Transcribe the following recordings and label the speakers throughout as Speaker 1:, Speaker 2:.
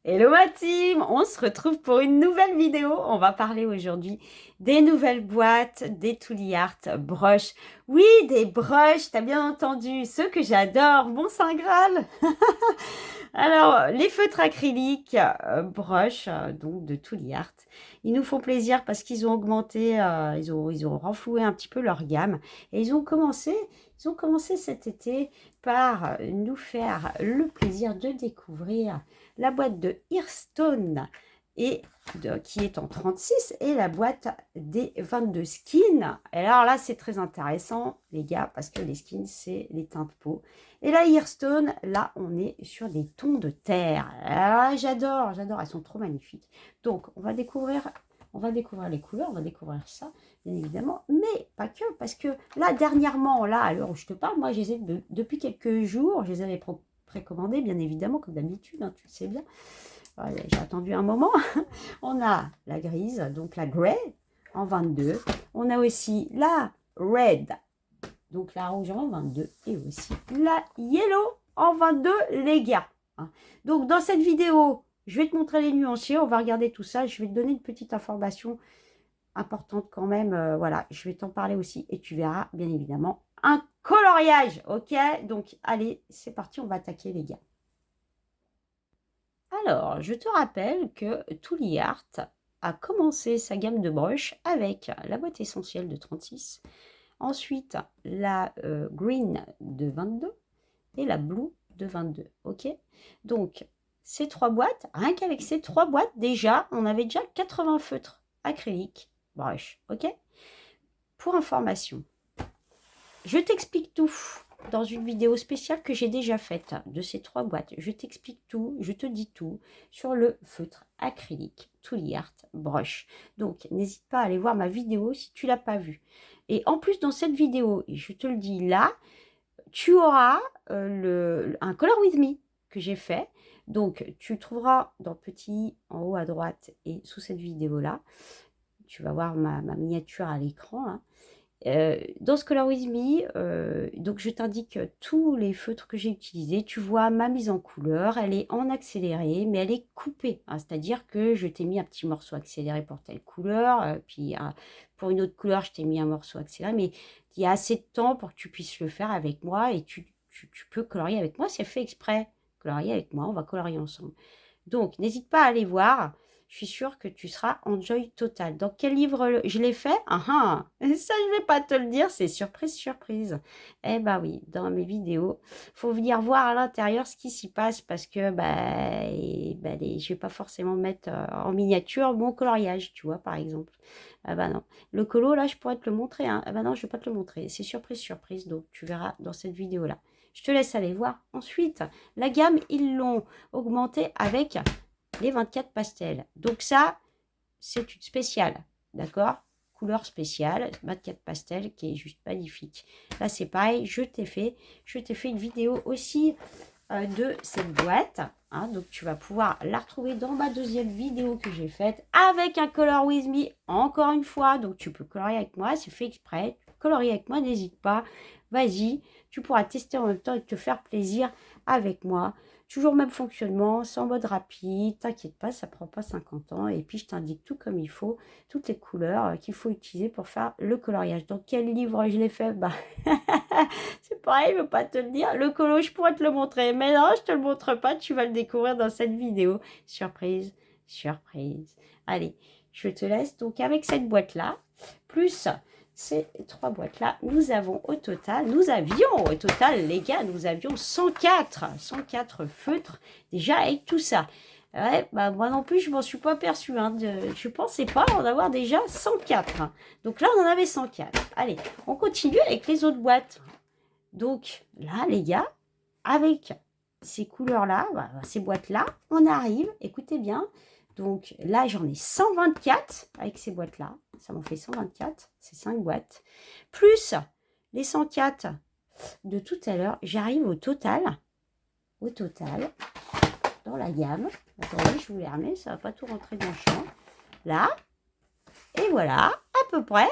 Speaker 1: Hello ma team, on se retrouve pour une nouvelle vidéo. On va parler aujourd'hui des nouvelles boîtes, des Tooly Art brushes. Oui, des brushes, t'as bien entendu, ceux que j'adore, mon Saint Graal. Alors, les feutres acryliques brush, donc de Tooly Art, ils nous font plaisir parce qu'ils ont augmenté, ils ont renfloué un petit peu leur gamme. Et ils ont commencé cet été par nous faire le plaisir de découvrir la boîte de Hearthstone qui est en 36 et la boîte des 22 skins. Et alors là, c'est très intéressant, les gars, parce que les skins, c'est les teintes peau. Et là, Hearthstone, là, on est sur des tons de terre. Ah, j'adore, j'adore, elles sont trop magnifiques. Donc, on va découvrir les couleurs, on va découvrir ça, bien évidemment, mais pas que, parce que là, dernièrement, là, à l'heure où je te parle, moi, depuis quelques jours, je les avais précommandés, bien évidemment, comme d'habitude, hein, tu le sais bien. Voilà, j'ai attendu un moment. On a la grise, donc la grey, en 22. On a aussi la red, donc la rouge en 22, et aussi la yellow en 22, les gars. Donc, dans cette vidéo, je vais te montrer les nuanciers, on va regarder tout ça, je vais te donner une petite information importante quand même, voilà, je vais t'en parler aussi, et tu verras, bien évidemment, un coloriage, ok? Donc, allez, c'est parti, on va attaquer, les gars. Alors, je te rappelle que Tooly Art a commencé sa gamme de brushes avec la boîte essentielle de 36, ensuite la green de 22 et la blue de 22, ok? Donc, ces trois boîtes, rien qu'avec ces trois boîtes, déjà, on avait déjà 80 feutres acryliques brush, ok? Pour information, je t'explique tout dans une vidéo spéciale que j'ai déjà faite de ces trois boîtes. Je t'explique tout, je te dis tout sur le feutre acrylique Tooly Art brush. Donc, n'hésite pas à aller voir ma vidéo si tu ne l'as pas vue. Et en plus, dans cette vidéo, et je te le dis là, tu auras un Color With Me que j'ai fait. Donc, tu trouveras dans petit en haut à droite et sous cette vidéo-là. Tu vas voir ma miniature à l'écran, hein. Dans ce Color With Me, donc je t'indique tous les feutres que j'ai utilisés. Tu vois ma mise en couleur, elle est en accéléré, mais elle est coupée, hein, c'est-à-dire que je t'ai mis un petit morceau accéléré pour telle couleur, puis pour une autre couleur, je t'ai mis un morceau accéléré, mais il y a assez de temps pour que tu puisses le faire avec moi et tu peux colorier avec moi, c'est fait exprès. Colorier avec moi, on va colorier ensemble. Donc, n'hésite pas à aller voir. Je suis sûre que tu seras enjoy total. Dans quel livre je l'ai fait? Ça, je ne vais pas te le dire, c'est surprise, surprise. Eh bah oui, dans mes vidéos, faut venir voir à l'intérieur ce qui s'y passe parce que je vais pas forcément mettre en miniature mon coloriage, tu vois, par exemple. Ah bah non. Le colo, là, je pourrais te le montrer, hein. Ah bah non, je vais pas te le montrer. C'est surprise, surprise, donc tu verras dans cette vidéo-là. Je te laisse aller voir. Ensuite, la gamme, ils l'ont augmentée avec les 24 pastels. Donc ça, c'est une spéciale, d'accord? Couleur spéciale, 24 pastels, qui est juste magnifique. Là, c'est pareil, je t'ai fait une vidéo aussi de cette boîte. Hein, donc, tu vas pouvoir la retrouver dans ma deuxième vidéo que j'ai faite avec un Color With Me, encore une fois. Donc, tu peux colorier avec moi, c'est fait exprès. Colorier avec moi, n'hésite pas. Vas-y, tu pourras tester en même temps et te faire plaisir avec moi. Toujours le même fonctionnement, c'est en mode rapide, t'inquiète pas, ça prend pas 50 ans. Et puis, je t'indique tout comme il faut, toutes les couleurs qu'il faut utiliser pour faire le coloriage. Dans quel livre je l'ai fait? Bah, c'est pareil, je ne veux pas te le dire. Le colo, je pourrais te le montrer. Mais non, je ne te le montre pas, tu vas le découvrir dans cette vidéo. Surprise, surprise. Allez, je te laisse donc avec cette boîte-là, plus ces trois boîtes-là, nous avions au total, les gars, nous avions 104 feutres déjà avec tout ça. Ouais, bah moi non plus, je m'en suis pas aperçue, hein, je pensais pas en avoir déjà 104, hein. Donc là, on en avait 104. Allez, on continue avec les autres boîtes. Donc là, les gars, avec ces couleurs-là, ces boîtes-là, on arrive, écoutez bien. Donc là, j'en ai 124 avec ces boîtes-là. Ça m'en fait 124, c'est 5 boîtes. Plus les 104 de tout à l'heure, j'arrive au total, dans la gamme. Attendez, je vous les remets, ça ne va pas tout rentrer dans le champ. Là, et voilà, à peu près,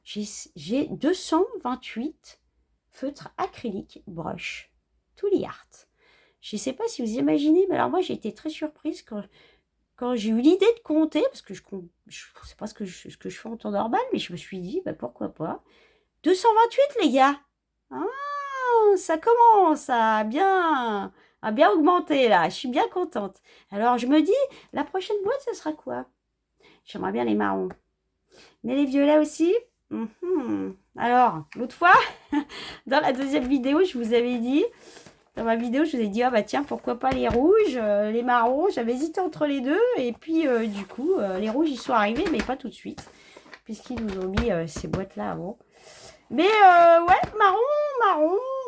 Speaker 1: j'ai 228 feutres acryliques brush Tooly Art. Je ne sais pas si vous imaginez, mais alors moi, j'ai été très surprise quand j'ai eu l'idée de compter, parce que je ne sais pas ce que je fais en temps normal, mais je me suis dit, bah, pourquoi pas. 228, les gars. Ah, ça commence à bien augmenter, là. Je suis bien contente. Alors, je me dis, la prochaine boîte, ce sera quoi? J'aimerais bien les marrons. Mais les violets aussi? Alors, l'autre fois, dans la deuxième vidéo, je vous avais dit, dans ma vidéo, je vous ai dit, ah bah tiens, pourquoi pas les rouges, les marrons. J'avais hésité entre les deux. Et puis, du coup, les rouges, ils sont arrivés, mais pas tout de suite. Puisqu'ils nous ont mis ces boîtes-là avant. Mais ouais,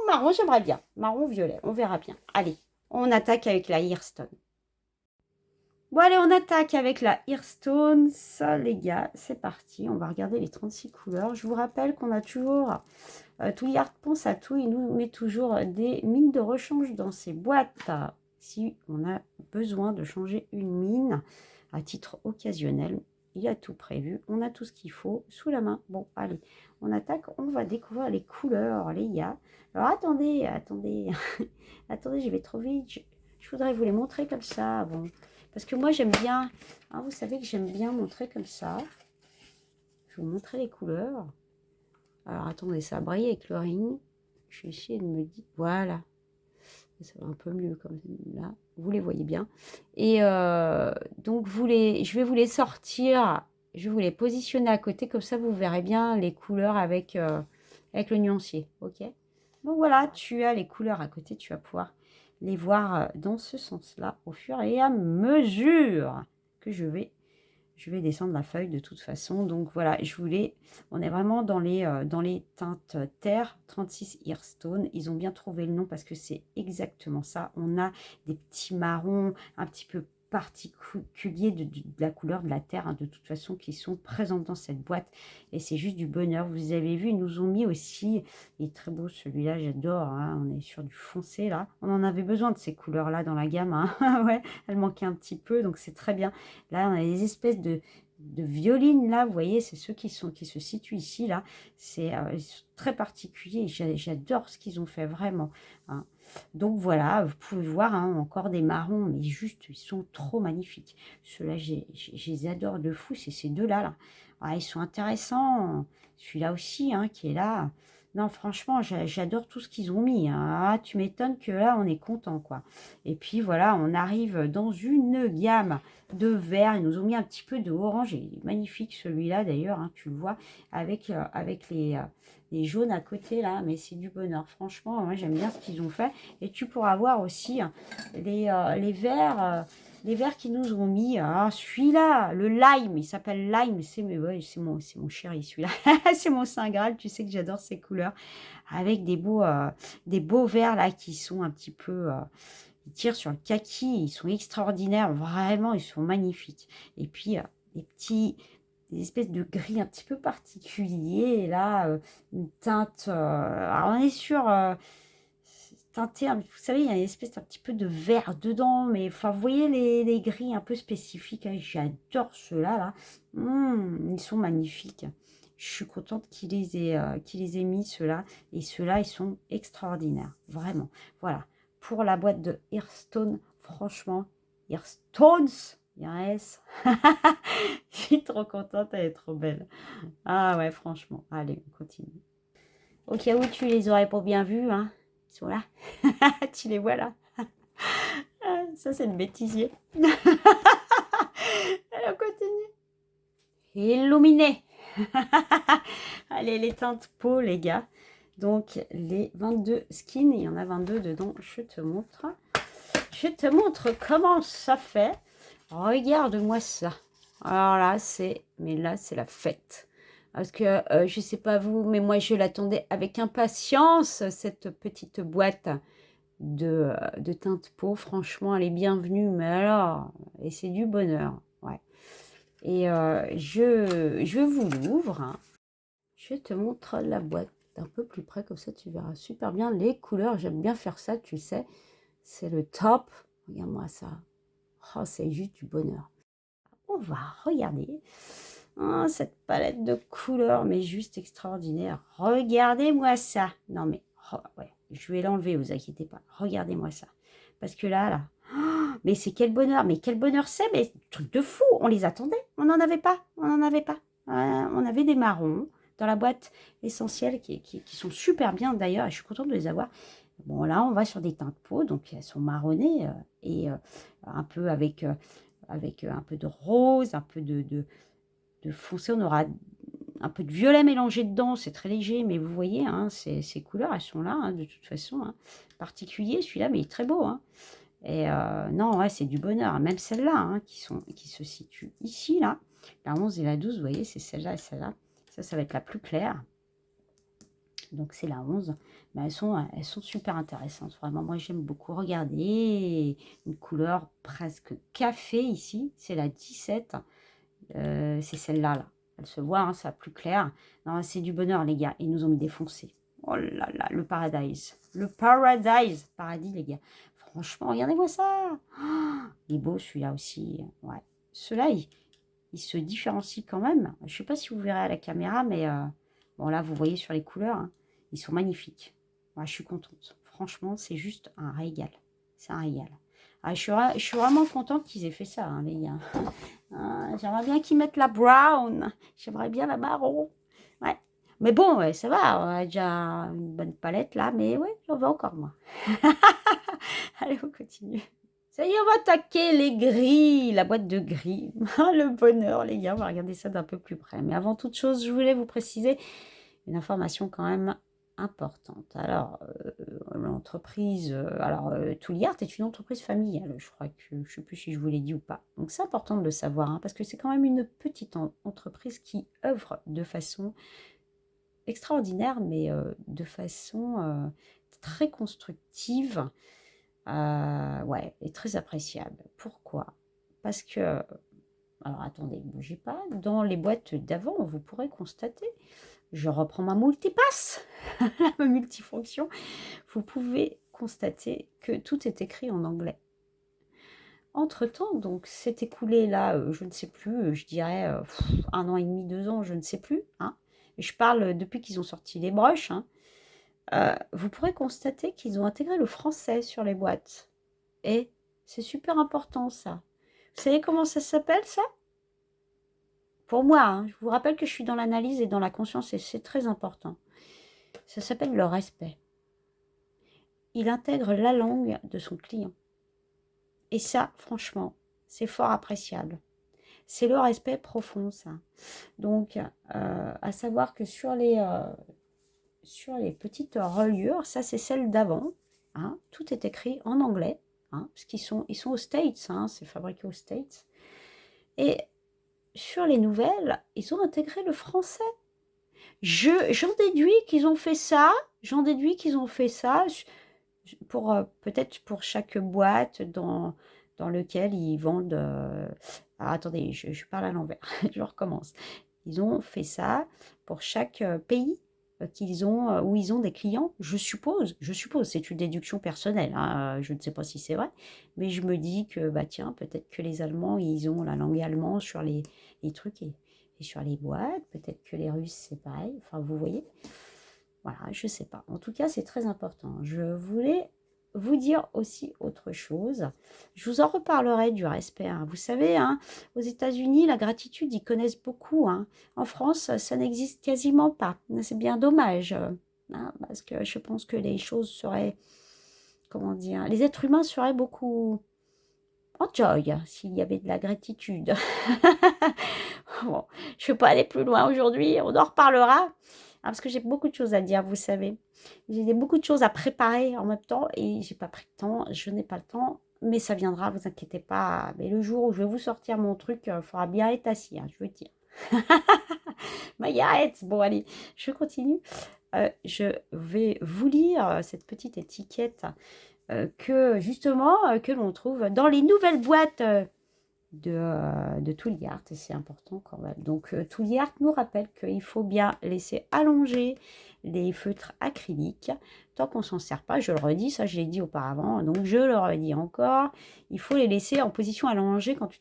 Speaker 1: marron, j'aimerais bien. Marron, violet, on verra bien. Allez, on attaque avec la Hearthstone. Bon, allez, on attaque avec la Hearthstone. Ça, les gars, c'est parti. On va regarder les 36 couleurs. Je vous rappelle qu'on a toujours... Touillard pense à tout. Il nous met toujours des mines de rechange dans ses boîtes. Si on a besoin de changer une mine à titre occasionnel, il a tout prévu. On a tout ce qu'il faut sous la main. Bon, allez, on attaque. On va découvrir les couleurs, les gars. Alors, attendez. Attendez, je vais trop vite. Je voudrais vous les montrer comme ça. Bon. Parce que moi, j'aime bien... Hein, vous savez que j'aime bien montrer comme ça. Je vais vous montrer les couleurs. Alors, attendez, ça brille avec le ring. Je vais essayer de me dire... Voilà. Ça va un peu mieux comme là. Vous les voyez bien. Et donc, je vais vous les sortir. Je vais vous les positionner à côté. Comme ça, vous verrez bien les couleurs avec le nuancier. OK? Donc, voilà, tu as les couleurs à côté. Tu vas pouvoir les voir dans ce sens-là au fur et à mesure que je vais descendre la feuille de toute façon. Donc voilà, on est vraiment dans les teintes terre 36 Hearthstone. Ils ont bien trouvé le nom parce que c'est exactement ça. On a des petits marrons un petit peu particuliers de la couleur de la terre, hein, de toute façon, qui sont présents dans cette boîte. Et c'est juste du bonheur. Vous avez vu, ils nous ont mis aussi, il est très beau celui-là, j'adore. Hein, on est sur du foncé là. On en avait besoin de ces couleurs-là dans la gamme. Hein. Ouais, elle manquait un petit peu, donc c'est très bien. Là, on a des espèces de violines, là, vous voyez, c'est ceux qui se situent ici, là. C'est très particulier. J'adore ce qu'ils ont fait, vraiment. Hein. Donc, voilà, vous pouvez voir, hein, encore des marrons, mais juste, ils sont trop magnifiques. Ceux-là, je les adore de fou, c'est ces deux-là, là. Ah, ils sont intéressants. Celui-là aussi, hein, qui est là. Non, franchement, j'adore tout ce qu'ils ont mis. Hein. Ah, tu m'étonnes que là, on est content, quoi. Et puis, voilà, on arrive dans une gamme de vert. Ils nous ont mis un petit peu de orange. Il est magnifique, celui-là, d'ailleurs. Hein, tu le vois, avec les jaunes à côté, là. Mais c'est du bonheur. Franchement, moi, j'aime bien ce qu'ils ont fait. Et tu pourras voir aussi hein, les verts... les verts qu'ils nous ont mis, ah, celui-là, le lime, il s'appelle lime, ouais, c'est mon chéri, celui-là. C'est mon Saint Graal, tu sais que j'adore ces couleurs. Avec des beaux verts là qui sont un petit peu... ils tirent sur le kaki, ils sont extraordinaires, vraiment, ils sont magnifiques. Et puis, des espèces de gris un petit peu particuliers. Et là, une teinte... alors, on est sur... teinté, vous savez, il y a une espèce d'un petit peu de vert dedans, mais enfin, vous voyez les gris un peu spécifiques, hein, j'adore ceux-là, là. Ils sont magnifiques. Je suis contente qu'il les ait mis, ceux-là, et ceux-là, ils sont extraordinaires, vraiment. Voilà, pour la boîte de Hearthstone, franchement, Hearthstones, il y a un S. Je suis trop contente, elle est trop belle. Ah ouais, franchement, allez, on continue. Au cas où tu les aurais pas bien vus, hein. Ils sont là. Tu les vois là. Ça, c'est le bêtisier. Allez, on continue. Illuminé. Allez, les teintes peau, les gars. Donc, les 22 skins, il y en a 22 dedans. Je te montre. Je te montre comment ça fait. Regarde-moi ça. Alors là, c'est la fête. Parce que, je ne sais pas vous, mais moi, je l'attendais avec impatience, cette petite boîte de teinte peau. Franchement, elle est bienvenue. Mais alors, et c'est du bonheur. Ouais. Et je vous l'ouvre. Hein. Je te montre la boîte d'un peu plus près. Comme ça, tu verras super bien les couleurs. J'aime bien faire ça, tu sais. C'est le top. Regarde-moi ça. Oh, c'est juste du bonheur. On va regarder cette palette de couleurs, mais juste extraordinaire. Regardez-moi ça. Non, mais ouais, je vais l'enlever, vous inquiétez pas. Regardez-moi ça. Parce que là, mais c'est quel bonheur c'est, mais truc de fou, on les attendait, on n'en avait pas, on n'en avait pas. On avait des marrons dans la boîte essentielle qui sont super bien d'ailleurs, et je suis contente de les avoir. Bon, là, on va sur des teintes de peau, donc elles sont marronnées et un peu avec un peu de rose, un peu de foncé. On aura un peu de violet mélangé dedans, c'est très léger, mais vous voyez, hein, ces couleurs, elles sont là, hein, de toute façon. Hein. Particulier, celui-là, mais il est très beau. Hein. Et non, ouais, c'est du bonheur. Hein. Même celles-là, hein, qui se situent ici, là, la 11 et la 12, vous voyez, c'est celle-là et celle-là. Ça va être la plus claire. Donc, c'est la 11. Mais elles sont super intéressantes. Vraiment, moi, j'aime beaucoup. Regardez, une couleur presque café ici. C'est la 17. C'est celle-là, là. Elle se voit, hein, ça plus clair. Non, c'est du bonheur, les gars. Ils nous ont mis des foncés. Oh là là, le paradise. Le paradise. Paradis, les gars. Franchement, regardez-moi ça. Oh, il est beau, celui-là aussi. Ouais. Ceux-là, ils se différencient quand même. Je ne sais pas si vous verrez à la caméra, mais bon, là, vous voyez sur les couleurs. Hein, ils sont magnifiques. Ouais, je suis contente. Franchement, c'est juste un régal. C'est un régal. Ah, je suis vraiment contente qu'ils aient fait ça, hein, les gars. J'aimerais bien qu'ils mettent la brown. J'aimerais bien la marron. Ouais. Mais bon, ouais, ça va. On a déjà une bonne palette là. Mais ouais, j'en veux encore moi. Allez, on continue. Ça y est, on va attaquer les gris. La boîte de gris. Le bonheur, les gars. On va regarder ça d'un peu plus près. Mais avant toute chose, je voulais vous préciser une information quand même importante. Alors, l'entreprise, Touliart est une entreprise familiale, je crois que, je ne sais plus si je vous l'ai dit ou pas. Donc, c'est important de le savoir, hein, parce que c'est quand même une petite entreprise qui œuvre de façon extraordinaire, mais de façon très constructive, ouais, et très appréciable. Pourquoi? Parce que, alors attendez, ne bougez pas, dans les boîtes d'avant, vous pourrez constater, je reprends ma multipasse, ma multifonction, vous pouvez constater que tout est écrit en anglais. Entre-temps, donc, s'est écoulé là, je ne sais plus, je dirais 1 an et demi, 2 ans, je ne sais plus. Hein. Je parle depuis qu'ils ont sorti les broches. Hein. Vous pourrez constater qu'ils ont intégré le français sur les boîtes. Et c'est super important ça. Vous savez comment ça s'appelle ça? Pour moi, hein, je vous rappelle que je suis dans l'analyse et dans la conscience et c'est très important. Ça s'appelle le respect. Il intègre la langue de son client. Et ça, franchement, c'est fort appréciable. C'est le respect profond, ça. Donc, à savoir que sur les petites reliures, ça c'est celle d'avant, hein, tout est écrit en anglais, hein, parce ils sont aux States, hein, c'est fabriqué aux States. Et sur les nouvelles, ils ont intégré le français. J'en déduis qu'ils ont fait ça, pour peut-être pour chaque boîte dans lequel ils vendent. Attendez, je parle à l'envers, je recommence. Ils ont fait ça pour chaque pays où ils ont des clients, je suppose, c'est une déduction personnelle, hein, je ne sais pas si c'est vrai, mais je me dis que, bah tiens, peut-être que les Allemands, ils ont la langue allemande sur les trucs et sur les boîtes, peut-être que les Russes, c'est pareil, enfin, vous voyez. Voilà, je ne sais pas. En tout cas, c'est très important. Je voulais vous dire aussi autre chose. Je vous en reparlerai du respect. Hein. Vous savez, hein, aux États-Unis, la gratitude, ils connaissent beaucoup. Hein. En France, ça n'existe quasiment pas. C'est bien dommage. Hein, parce que je pense que les choses seraient, comment dire, les êtres humains seraient beaucoup enjoy s'il y avait de la gratitude. Bon, je ne vais pas aller plus loin aujourd'hui. On en reparlera. Parce que j'ai beaucoup de choses à dire, vous savez. J'ai beaucoup de choses à préparer en même temps et j'ai pas pris le temps, je n'ai pas le temps, mais ça viendra, vous inquiétez pas. Mais le jour où je vais vous sortir mon truc, il faudra bien être assis, hein, je veux dire. Margaret, bon allez, je continue. Je vais vous lire cette petite étiquette que justement que l'on trouve dans les nouvelles boîtes de Touliart, et c'est important quand même. Donc Touliart nous rappelle qu'il faut bien laisser allonger les feutres acryliques tant qu'on s'en sert pas. Je le redis, ça je l'ai dit auparavant, donc je le redis encore. Il faut les laisser en position allongée quand tu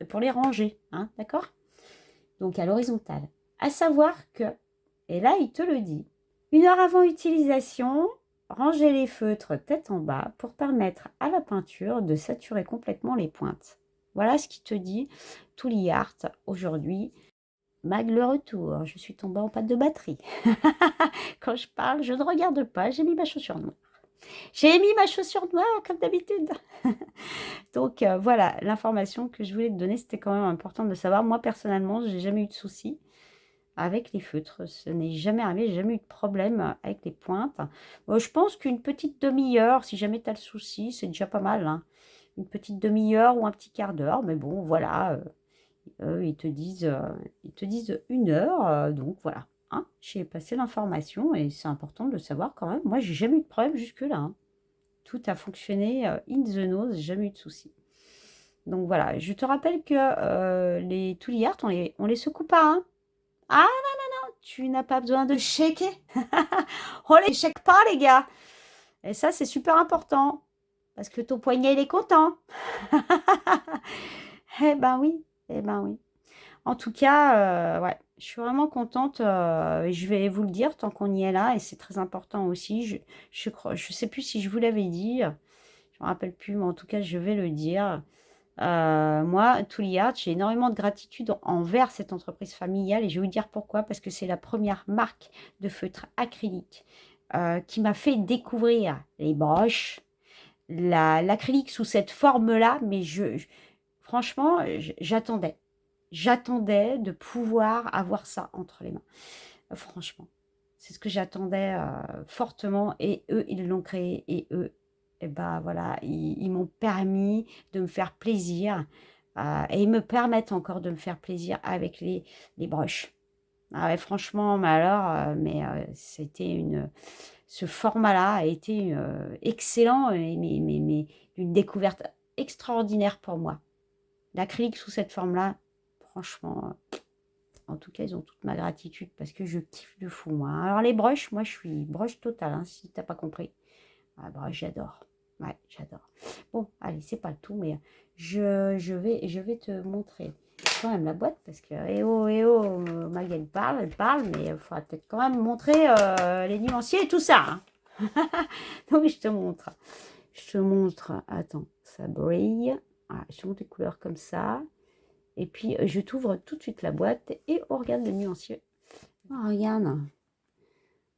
Speaker 1: pour les ranger, hein, d'accord? Donc à l'horizontale. À savoir que, et là il te le dit, 1 heure avant utilisation, ranger les feutres tête en bas pour permettre à la peinture de saturer complètement les pointes. Voilà ce qui te dit Tooly Art aujourd'hui. Mag le retour, je suis tombée en panne de batterie. Quand je parle, je ne regarde pas, j'ai mis ma chaussure noire. J'ai mis ma chaussure noire comme d'habitude. Donc voilà, l'information que je voulais te donner, c'était quand même important de le savoir. Moi personnellement, j'ai jamais eu de soucis avec les feutres. Ce n'est jamais arrivé, j'ai jamais eu de problème avec les pointes. Je pense qu'une petite demi-heure, si jamais tu as le souci, c'est déjà pas mal, hein. Une petite demi-heure ou un petit quart d'heure, mais bon, voilà, ils te disent 1 heure, donc voilà. Hein, j'ai passé l'information et c'est important de le savoir quand même. Moi, j'ai jamais eu de problème jusque-là, hein. Tout a fonctionné in the nose, jamais eu de souci. Donc voilà, je te rappelle que les Tooly Art, on les secoue pas, hein. Ah non, non, non, tu n'as pas besoin de shaker. On les shake pas, les gars. Et ça, c'est super important. Parce que ton poignet, il est content. Eh ben oui, eh ben oui. En tout cas, ouais, je suis vraiment contente. Et je vais vous le dire tant qu'on y est là. Et c'est très important aussi. Je sais plus si je vous l'avais dit. Je me rappelle plus, mais en tout cas, je vais le dire. Moi, Tooly Art, j'ai énormément de gratitude envers cette entreprise familiale et je vais vous dire pourquoi. Parce que c'est la première marque de feutre acrylique qui m'a fait découvrir les broches, l'acrylique sous cette forme-là. Mais franchement, j'attendais. J'attendais de pouvoir avoir ça entre les mains. Franchement, c'est ce que j'attendais fortement et eux, ils l'ont créé et eux, et ben voilà, ils m'ont permis de me faire plaisir et ils me permettent encore de me faire plaisir avec les broches. Ah ouais, franchement, mais alors, c'était ce format-là a été excellent et une découverte extraordinaire pour moi. L'acrylique sous cette forme-là, franchement, en tout cas, ils ont toute ma gratitude parce que je kiffe de fou, moi. Alors, les broches, moi, je suis broche totale, hein, si t'as pas compris. Ah, broche, j'adore. Ouais, j'adore. Bon, allez, c'est pas le tout, mais je vais te montrer quand même la boîte parce que, eh oh, Mag, elle parle, mais il faudra peut-être quand même montrer les nuanciers et tout ça, hein. Donc, je te montre. Je te montre. Attends, ça brille. Voilà, je te montre les couleurs comme ça. Et puis, je t'ouvre tout de suite la boîte et on regarde le nuancier. Oh, regarde,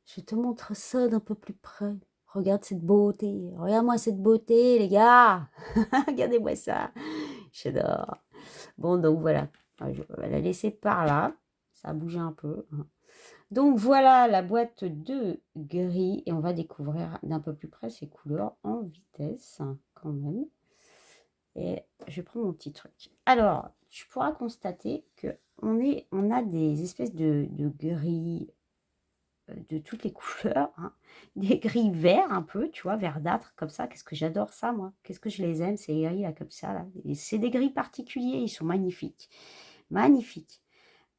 Speaker 1: je te montre ça d'un peu plus près. Regarde cette beauté. Regarde-moi cette beauté, les gars. Regardez-moi ça. J'adore. Bon, donc voilà. Je vais la laisser par là. Ça a bougé un peu. Donc voilà la boîte de gris. Et on va découvrir d'un peu plus près ces couleurs en vitesse, quand même. Et je prends mon petit truc. Alors, tu pourras constater que on a des espèces de gris de toutes les couleurs, hein. Des gris verts un peu, tu vois, verdâtre comme ça. Qu'est-ce que j'adore ça, moi. Qu'est-ce que je les aime, ces gris là, comme ça. Là. Et c'est des gris particuliers, ils sont magnifiques. Magnifiques.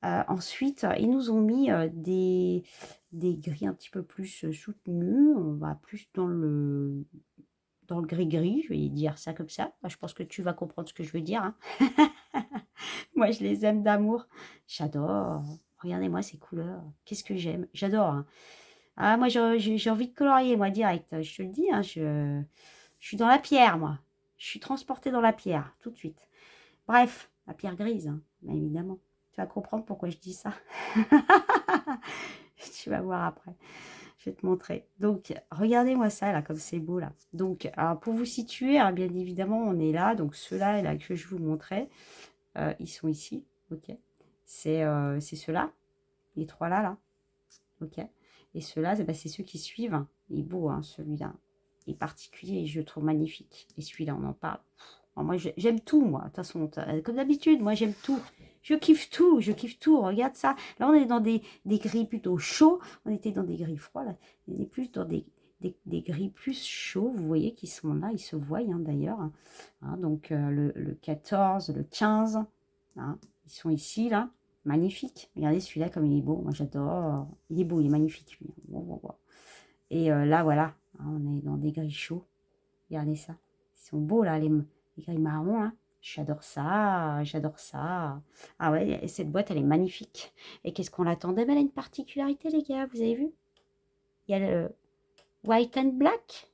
Speaker 1: Ensuite, ils nous ont mis des gris un petit peu plus soutenus. On va plus dans le gris-gris, je vais dire ça comme ça. Moi, je pense que tu vas comprendre ce que je veux dire, hein. Moi, je les aime d'amour. J'adore. Regardez-moi ces couleurs. Qu'est-ce que j'aime. J'adore, hein. Ah, moi, j'ai envie de colorier, moi, direct. Je te le dis, hein, je suis dans la pierre, moi. Je suis transportée dans la pierre, tout de suite. Bref, la pierre grise, hein, bien évidemment. Tu vas comprendre pourquoi je dis ça. Tu vas voir après. Je vais te montrer. Donc, regardez-moi ça, là, comme c'est beau, là. Donc, alors, pour vous situer, hein, bien évidemment, on est là. Donc, ceux-là, là, que je vous montrais, ils sont ici. OK. C'est ceux-là. Les trois là. OK. Et ceux-là, c'est ceux qui suivent. Il est beau, hein, celui-là. Il est particulier, je le trouve magnifique. Et celui-là, on en parle. Alors, moi, j'aime tout, moi. De toute façon, comme d'habitude, moi, j'aime tout. Je kiffe tout, je kiffe tout. Regarde ça. Là, on est dans des gris plutôt chauds. On était dans des gris froids, là. On est plus dans des gris plus chauds, vous voyez, qui sont là. Ils se voient, hein, d'ailleurs. Hein, donc, le 14, le 15. Hein, ils sont ici, là. Magnifique. Regardez celui-là comme il est beau. Moi, j'adore. Il est beau, il est magnifique, lui. Wow, wow, wow. Et là, voilà. Hein, on est dans des gris chauds. Regardez ça. Ils sont beaux, là, les gris marrons, là. J'adore ça. J'adore ça. Ah ouais, et cette boîte, elle est magnifique. Et qu'est-ce qu'on l'attendait? Elle a une particularité, les gars. Vous avez vu? Il y a white and black.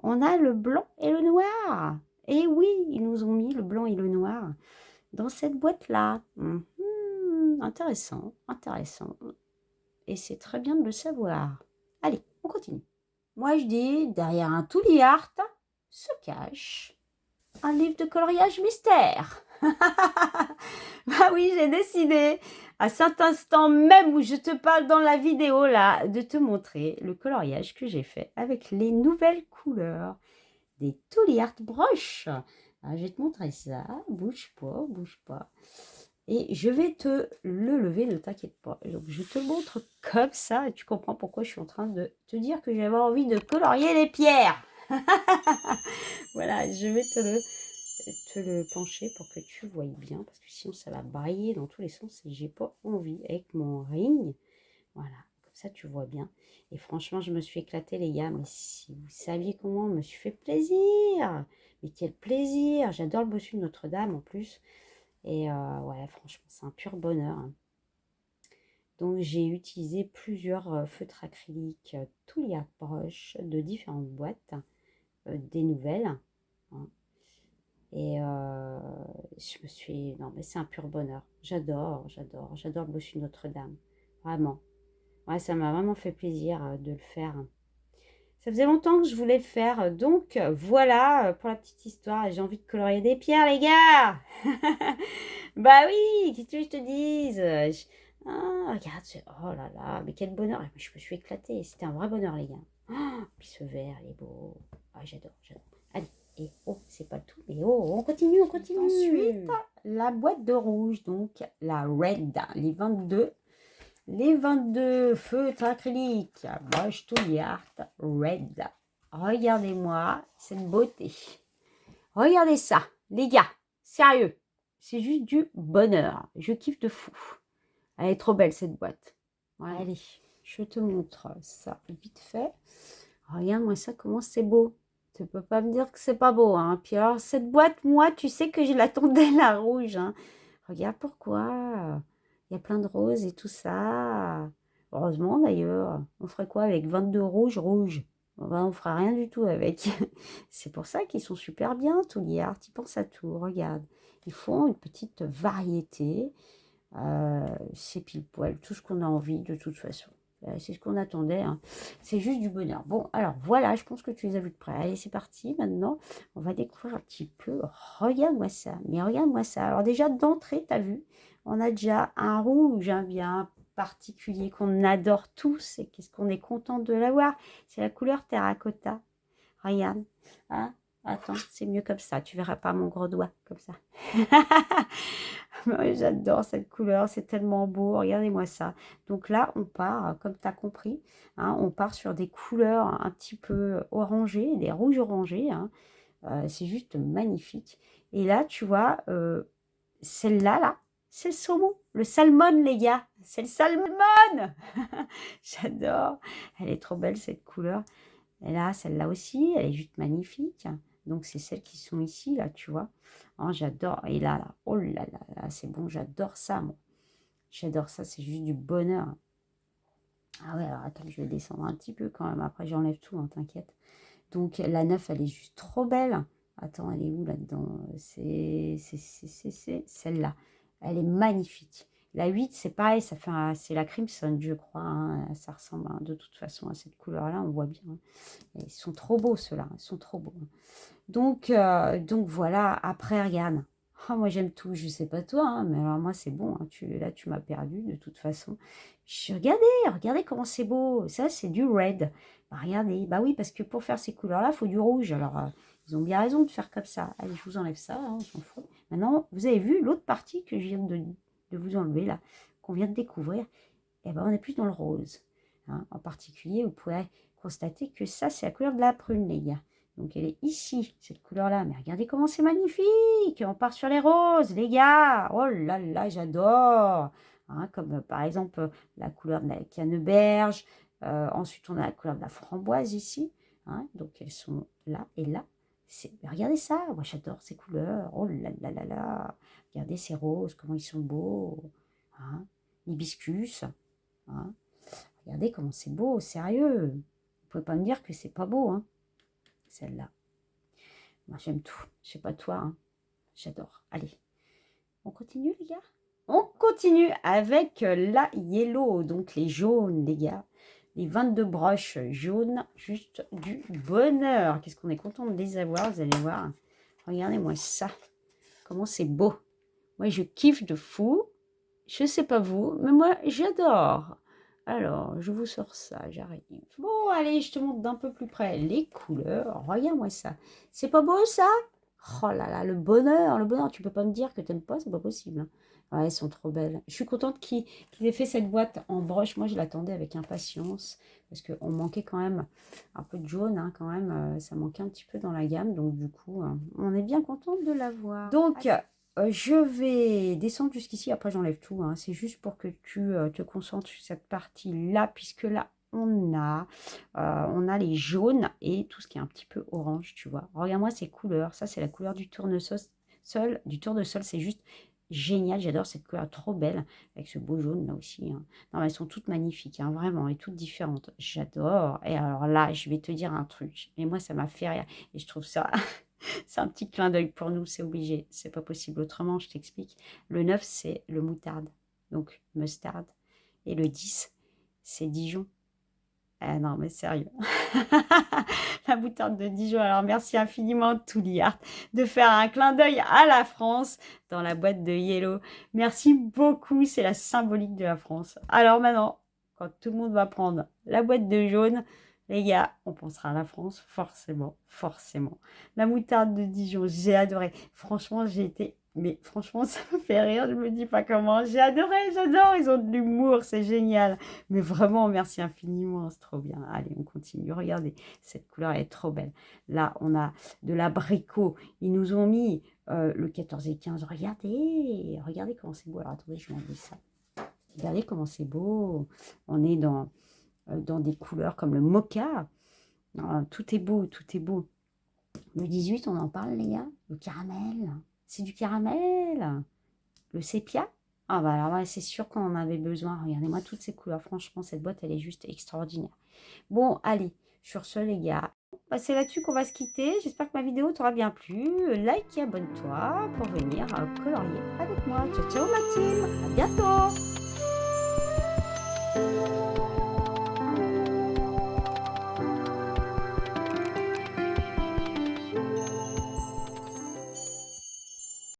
Speaker 1: On a le blanc et le noir. Et oui, ils nous ont mis le blanc et le noir dans cette boîte-là. Intéressant, intéressant. Et c'est très bien de le savoir. Allez, on continue. Moi, je dis, derrière un Tooly Art se cache un livre de coloriage mystère. Bah oui, j'ai décidé, à cet instant même où je te parle dans la vidéo, là, de te montrer le coloriage que j'ai fait avec les nouvelles couleurs des Tooly Art Brush. Alors, je vais te montrer ça. Bouge pas, bouge pas. Et je vais te le lever, ne t'inquiète pas. Donc, je te le montre comme ça et tu comprends pourquoi je suis en train de te dire que j'avais envie de colorier les pierres. Voilà, je vais te le pencher pour que tu voyes bien parce que sinon ça va brailler dans tous les sens et j'ai pas envie avec mon ring. Voilà, comme ça tu vois bien. Et franchement, je me suis éclatée les gars, mais si vous saviez comment je me suis fait plaisir. Mais quel plaisir. J'adore le bossu de Notre-Dame en plus. Et ouais, franchement, c'est un pur bonheur. Hein. Donc, j'ai utilisé plusieurs feutres acryliques Tooly Art Brush de différentes boîtes, des nouvelles. Hein. Et je me suis... Non, mais c'est un pur bonheur. J'adore, j'adore, j'adore le bossu de Notre-Dame. Vraiment. Ouais, ça m'a vraiment fait plaisir de le faire. Ça faisait longtemps que je voulais le faire. Donc, voilà pour la petite histoire. J'ai envie de colorier des pierres, les gars. Bah oui, qu'est-ce que tu veux que je te dise? Ah, regarde, oh là là, mais quel bonheur. Je me suis éclatée. C'était un vrai bonheur, les gars. Oh, puis ce vert, il est beau. Ah, j'adore, j'adore. Allez, et oh, c'est pas tout, mais oh, on continue, on continue. Ensuite, la boîte de rouge, donc la Red, les 22 feutres acryliques Brush Tooly Art Red. Regardez-moi cette beauté. Regardez ça, les gars. Sérieux, c'est juste du bonheur. Je kiffe de fou. Elle est trop belle, cette boîte. Voilà. Allez, je te montre ça vite fait. Regarde-moi ça, comment c'est beau. Tu peux pas me dire que c'est pas beau. Hein. Puis alors, cette boîte, moi, tu sais que je l'attendais, la rouge. Hein. Regarde pourquoi. Il y a plein de roses et tout ça. Heureusement, d'ailleurs. On ferait quoi avec 22 rouges? On fera rien du tout avec. C'est pour ça qu'ils sont super bien, Tooly Art. Ils pensent à tout. Regarde. Ils font une petite variété. C'est pile poil tout ce qu'on a envie de toute façon. C'est ce qu'on attendait. Hein. C'est juste du bonheur. Bon, alors voilà, je pense que tu les as vus de près. Allez, c'est parti. Maintenant, on va découvrir un petit peu. Regarde-moi ça. Mais regarde-moi ça. Alors déjà, d'entrée, tu as vu, on a déjà un rouge hein, bien particulier qu'on adore tous et qu'est-ce qu'on est content de l'avoir. C'est la couleur terracotta. Regarde. Hein. Attends, c'est mieux comme ça. Tu verras pas mon gros doigt comme ça. J'adore cette couleur, c'est tellement beau. Regardez-moi ça. Donc là, on part, comme tu as compris, hein, on part sur des couleurs un petit peu orangées, des rouges orangés. Hein. C'est juste magnifique. Et là, tu vois, celle-là, là, c'est le saumon, le salmon, les gars. C'est le salmon. J'adore. Elle est trop belle, cette couleur. Et là, celle-là aussi, elle est juste magnifique. Donc, c'est celles qui sont ici, là, tu vois. Oh, j'adore. Et là, là, oh là là, là c'est bon, j'adore ça, moi. J'adore ça, c'est juste du bonheur. Ah ouais, alors attends, je vais descendre un petit peu quand même. Après, j'enlève tout, hein, t'inquiète. Donc, la 9, elle est juste trop belle. Attends, elle est où là-dedans? C'est celle-là. Elle est magnifique. La 8, c'est pareil, c'est la Crimson, je crois. Hein. Ça ressemble de toute façon à cette couleur-là, on voit bien. Hein. Ils sont trop beaux, ceux-là. Ils sont trop beaux. Donc voilà. Après, regarde. Oh, moi, j'aime tout. Je sais pas toi, hein, mais alors moi, c'est bon. Hein. Là, tu m'as perdu de toute façon. Regardez comment c'est beau. Ça, c'est du red. Bah, regardez. Bah oui, parce que pour faire ces couleurs-là, il faut du rouge. Alors, ils ont bien raison de faire comme ça. Allez, je vous enlève ça. Hein, on s'en fout. Maintenant, vous avez vu l'autre partie que je viens de vous enlever, là, qu'on vient de découvrir. Eh ben, on est plus dans le rose. Hein. En particulier, vous pouvez constater que ça, c'est la couleur de la prune, les gars. Donc, elle est ici, cette couleur-là. Mais regardez comment c'est magnifique. On part sur les roses, les gars. Oh là là, j'adore. Hein, comme par exemple la couleur de la canneberge. Ensuite, on a la couleur de la framboise ici. Hein, donc, elles sont là et là. Regardez ça. Moi, j'adore ces couleurs. Oh là là là là. Regardez ces roses, comment ils sont beaux. Hein, l'hibiscus. Hein. Regardez comment c'est beau, sérieux. pouvez pas me dire que c'est pas beau, hein, celle-là. Moi, j'aime tout. Je sais pas toi, hein. J'adore. Allez, on continue, les gars? On continue avec la yellow, donc les jaunes, les gars. Les 22 broches jaunes, juste du bonheur. Qu'est-ce qu'on est content de les avoir, vous allez voir. Regardez-moi ça. Comment c'est beau. Moi, je kiffe de fou. Je sais pas vous, mais moi, j'adore. Alors, je vous sors ça, j'arrive. Bon, allez, je te montre d'un peu plus près les couleurs. Regarde-moi ça. C'est pas beau, ça? Oh là là, le bonheur, le bonheur. Tu peux pas me dire que t'aimes pas, c'est pas possible, hein. Ouais, elles sont trop belles. Je suis contente qu'ils aient fait cette boîte en broche. Moi, je l'attendais avec impatience parce qu'on manquait quand même un peu de jaune, hein, quand même. Ça manquait un petit peu dans la gamme. Donc, du coup, on est bien contente de l'avoir. Donc, je vais descendre jusqu'ici, après j'enlève tout, hein. C'est juste pour que tu te concentres sur cette partie-là, puisque là, on a les jaunes et tout ce qui est un petit peu orange, tu vois. Regarde-moi ces couleurs, ça c'est la couleur du tournesol, c'est juste génial, j'adore cette couleur, trop belle, avec ce beau jaune là aussi, hein. Non, mais elles sont toutes magnifiques, hein, vraiment, et toutes différentes, j'adore. Et alors là, je vais te dire un truc, et moi ça m'a fait rire, et je trouve ça... C'est un petit clin d'œil pour nous, c'est obligé. C'est pas possible autrement, je t'explique. Le 9, c'est le moutarde, donc mustard. Et le 10, c'est Dijon. Ah non, mais sérieux. La moutarde de Dijon. Alors, merci infiniment, Touliard, de faire un clin d'œil à la France dans la boîte de Yellow. Merci beaucoup, c'est la symbolique de la France. Alors maintenant, quand tout le monde va prendre la boîte de jaune, les gars, on pensera à la France, forcément, forcément. La moutarde de Dijon, j'ai adoré. Franchement, j'ai été... Mais franchement, ça me fait rire, je me dis pas comment. J'ai adoré, j'adore, ils ont de l'humour, c'est génial. Mais vraiment, merci infiniment, c'est trop bien. Allez, on continue. Regardez, cette couleur elle est trop belle. Là, on a de l'abricot. Ils nous ont mis le 14 et 15. Regardez, regardez comment c'est beau. Alors, attendez, je vais enlever ça. Regardez comment c'est beau. On est dans des couleurs comme le mocha. Tout est beau, tout est beau. Le 18, on en parle, les gars. Le caramel. C'est du caramel. Le sépia. Ah bah alors ouais, c'est sûr qu'on en avait besoin. Regardez-moi toutes ces couleurs. Franchement, cette boîte, elle est juste extraordinaire. Bon, allez, sur ce, les gars, bah, c'est là-dessus qu'on va se quitter. J'espère que ma vidéo t'aura bien plu. Like et abonne-toi pour venir colorier avec moi. Ciao, ciao, ma team. À bientôt.